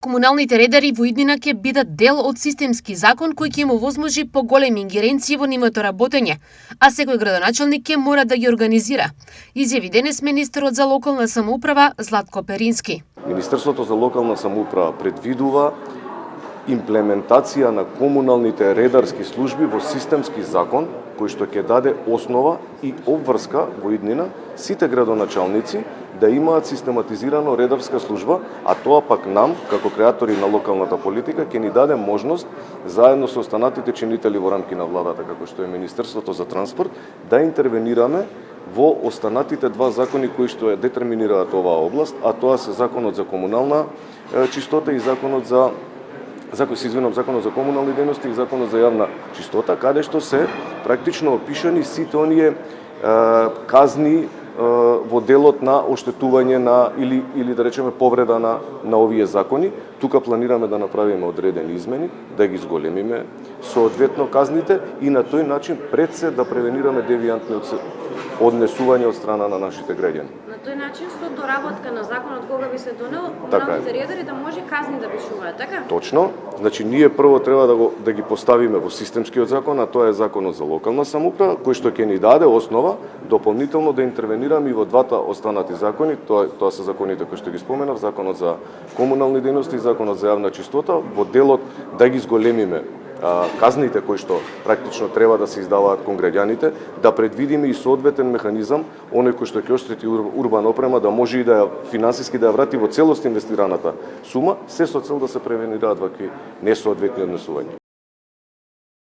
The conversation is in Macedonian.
комуналните редари во иднина ќе бидат дел од системски закон кој ќе им овозможи поголеми ингеренции во нивното работење, а секој градоначалник ќе мора да ги организира, изјави денес министерот за локална самоуправа Златко Перински. Министерството за локална самоуправа предвидува имплементација на комуналните редарски служби во системски закон, кој што ќе даде основа и обврска во иднина сите градоначалници да имаат систематизирано редарска служба, а тоа пак нам, како креатори на локалната политика, ќе ни даде можност, заедно со останатите чинители во рамки на владата, како што е Министерството за транспорт, да интервенираме во останатите два закони кои што ја детерминираат оваа област, а тоа се Законот за комунална чистота и Законот за комунални дејности и Законот за јавна чистота, каде што се практично опишани сите оние казни во делот на оштетување на или да речеме повреда на овие закони. Тука планираме да направиме одредени измени, да ги зголемиме соодветно казните и на тој начин пред се да превенираме девијантни однесување од страна на нашите граѓани. На тој начин со доработка на законот кога би се донел, комуналните редари да може казни да пишуваат, така? Точно. Значи ние прво треба да ги поставиме во системскиот закон, а тоа е Законот за локална самоуправа, кој што ќе ни даде основа дополнително да интервенираме и во двата останати закони, тоа се законите кои што ги споменав, Законот за комунални дејности и Законот за јавна чистота, во делот да ги зголемиме казните кои што практично треба да се издаваат кон граѓаните, да предвидиме и соодветен механизам, оној кој што ќе оштети урбана опрема да може и да финансиски да ја врати во целост инвестираната сума, се со цел да се превенираат вакви несоодветни однесувања.